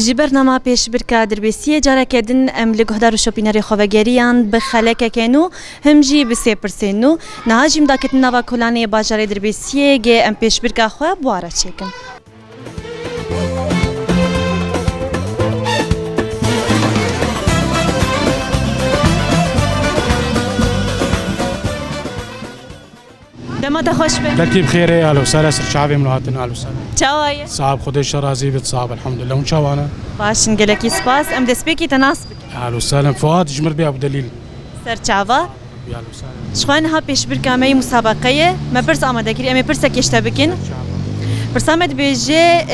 جی برنامه پیش برکه دربیسیه جاره کردن ام لگهدار و شوپینری خواهگریان به خلک کنو هم جی بسیار پرسینو نه جیم دکتن نوا کلانی باجاره دربیسیه گه ام پیش برکه خواه بواره چکن. دمت خوش به. لکی بخیره اهلا وسهلا سرچاوی منواتن اهلا وسهلا. چاویه؟ صاحب خودش راضی بید صاحب الحمد لله اون چاوانه. باشن گلکی سپاس ام دست بکی تناسب. اهلا وسهلا فؤاد جمر بی ابو دلیل. سرچاوا. اهلا وسهلا. شخوان ها پیش برکه می مسابقه ما پرس آماده کردی امی پرس کشته بکن. پرسامت بیجه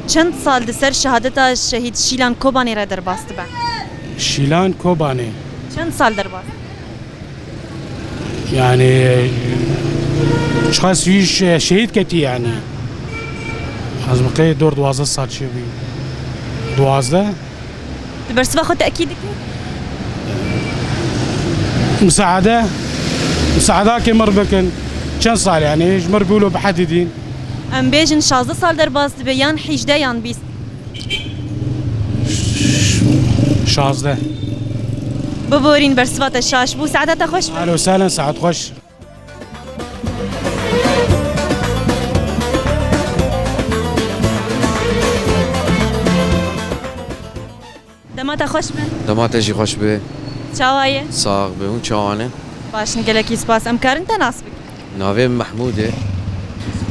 چند سال دسر شهادت شهید شیلان کوبانی را در باست با. شیلان کوبانی. چند سال در باست؟ يعني شخص فيش شهيد كتير يعني از بقي دور 12 سال شي بي 12 بس باخد تأكيد مساعدة كمر بكن كم صار يعني جمر بيقولوا بحددين ام بيجن 16 سال در باست بيان 18 يان 20 16 ببورين برسوات الشاش بو سعادة خوش اهلا وسهلا سعد خوش دمات خوش به دماتجي خوش به چاوایه صاغ به اون چوانه باشن گلکی سپاس ام کارن تناسب ناوی محموده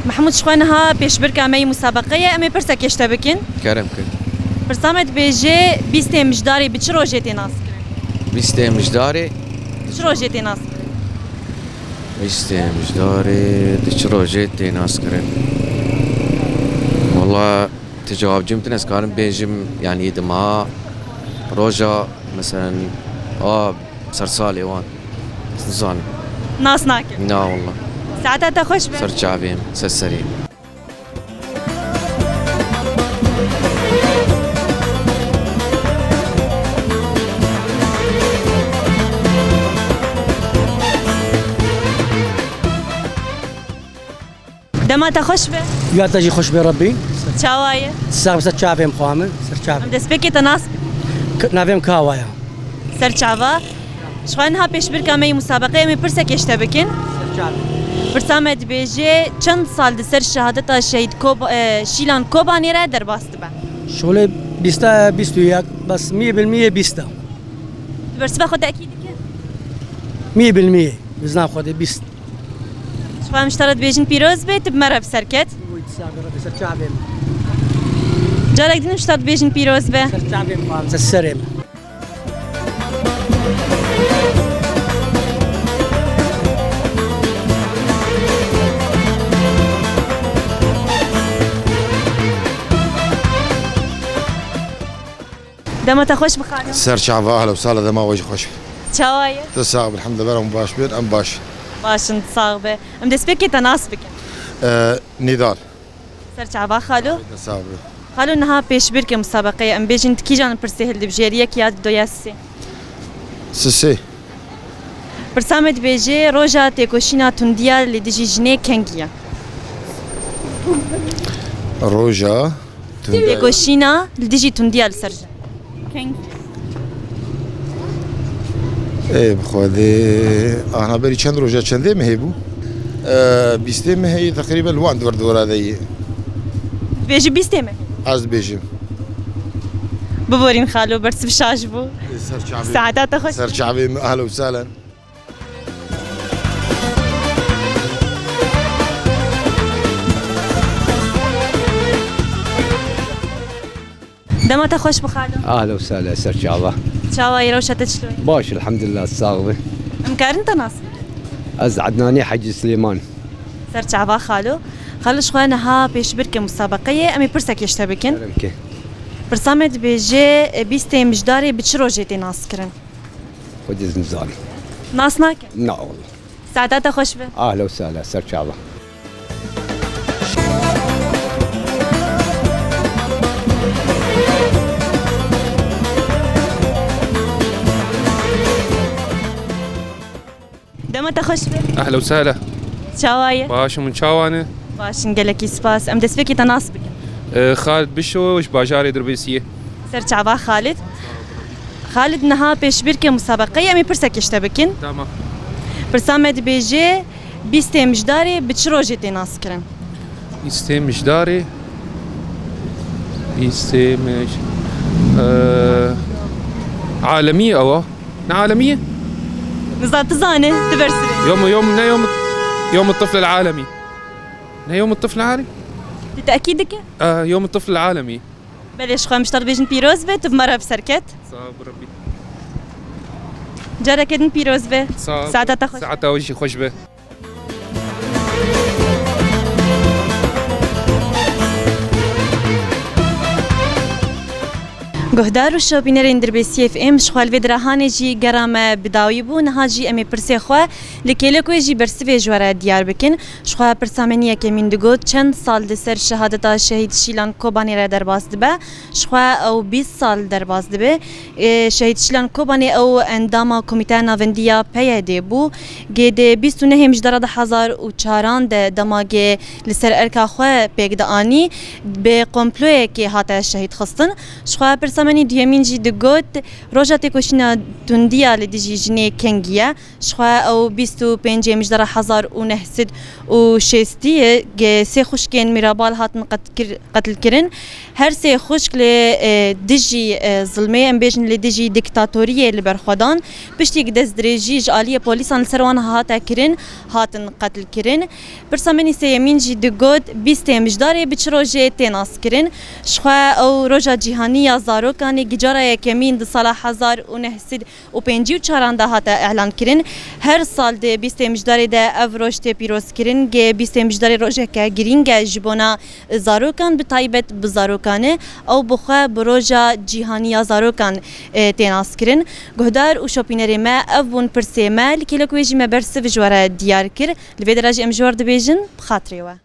محمود شخوانها پیش برکه می مسابقه امی پرسه کشته بکن کرم کرد پرسامت بیجه 20 مجداری بچ روژه تناس کرن 20 مجداري بچ روژه تناس کرن 20 مجداري دش روجيت ناس كرن والله تجاوب جمت ناس كارن بيجم يعني دما روجا مثلا سرسالي وان زان ناس ناکن لا والله ساعتها خوش به سر شعبين سرسري دمات خوش به يا تجي خوش بربي چاوایه ساق بس تشافي مخامل سر ام تشافي دست بکی تناسب نافيم كاوايا سر چاوا شخوانها پیش برکه می مسابقه امی پرسه کشته بکن سر تشافي پرسامت بیجه چند سال دسر شهادت شهید شیلان کوبانی را در باست با شغلي بيستا وياك بس 100% بيستا برس بخود تأکید که 100% بزنا خودي بيست شخوان مشترط بیجن پیروز بیت بمره بسرکت سر تشافي جارك دين مشترط بیجن پیروز به سر تشافي مخامل سر سرم دمت خوش بخانم سر شعبه اهلا وسهلا دما وجه خوش چاوایه تساقب الحمد لله ام باش بيت ام باش باشن صاغبه ام دست بکی تناسب بکن نضال سر چاوا خالو تساقب خالو نها پیش برکه مسابقه ام بیجن کی جان پرسه هل بجریه کی یاد دو یاسی سسي پرسامت بیجه روجا تکوشینا تندیا لدیجی جنه کنگیا روجا تکوشینا لدیجی تندیا لسرجه کنگ ايه بخوادي انا بري چند روجا چنده مهيبو 20 مهي تقريبا الوان دور هذه بیجه 20 مه از بيجم ببورین خالو برس بشاش بو سر شعبي ساعتها خوش سر شعبي اهلا وسهلا دمت خوش بخالو اهلا وسهلا سر شعبه چاوای روشت شلوی باش الحمد لله الصاغبه ام کارن تناسب از عدناني حج سليمان سر چاوا خالو شخوان ها پیش برکه مسابقه امی پرسه کشته بکن كرمك پرسامت بیجه 20 مجداری بچ روژه تناس کرن خد زنزاني ناس ناکن لا والله ساعتها خوش به اهلا وسهلا سر شعبه دمت خوش به اهلا وسهلا چاوایه باش من چاوانه باشن گلکی سپاس ام دست بکی تناس بکن خالد بشو وش باجاري دربيسيه سرچاوا خالد نها پێشبیر کە مسابقەی ئەمی پرسێکیشتە بکەین تمام پرسامە دەبێژێ بیستێ مژدارێ بچ ڕۆژێ تێناسکردن بیستێ مژدارێ بیستێ مژ عالمية أو عالمية تزانێ تبەرسێ يوم الطفل العالمي يوم الطفل العالمي تأكيدك يوم الطفل العالمي بلش خوا مشتاق بيجن بيروز بيت بمرة بسركت صاب ربي جارة كدن بيروز بي صاب ساعتها تخش ساعتها وجهي خوش به گهدار و شوبینرین دربیسی اف ام شخوال و درهانه جی گرام بداوی بو نها جی امی پرسی خوا لکیله کوی جی برسی جواره دیار بکن شخوا پرسامنیه که من دگو چند سال دسر شهادتا شهید شیلان کوبانی را درباز دبه شخوا او 20 سال درباز دبه شهید شیلان کوبانی او انداما کمیته ناوندیا پیاده بو گده 29 مجدار 2004 ده دماغ لسر ارکا خوا پیگده آنی به قمپلوی که هاته شهید خستن شخوا پرسامنی دیامین جی دگوت روزا تکوشنا تندیا لدیجی جنی کنگیا شخوا او 25 مجدار 1906 گ سه خوشکن میرابال هاتن قتل کرن هر سه خوشک ل دیجی ظلمه ام بیجن لدیجی دیکتاتوریه لبرخدان پشتی دز درجیج عالی پلیسان سروان هاتا کرن هاتن قتل کرن پرسامنی سیامین جی دگوت 20 مجدار بچروجه تناس کرن شخوا او روزا جهانی زاروکانی گجاره یکمین د سال 1954 ده هاتا اعلان کرن هر سال ده 20 مجدار ده افروشت پیروز کرن گ 20 مجدار روزه که گرینگ جبونا زاروکان به تایبت بزاروکانه او بخوا بروجا جهانی زاروکان تناس کرن گهدار و شوپینری ما افون پرسه ما لکلکویجی ما برسف جواره دیار کر لوی درجه ام جوار دبیجن بخاطری و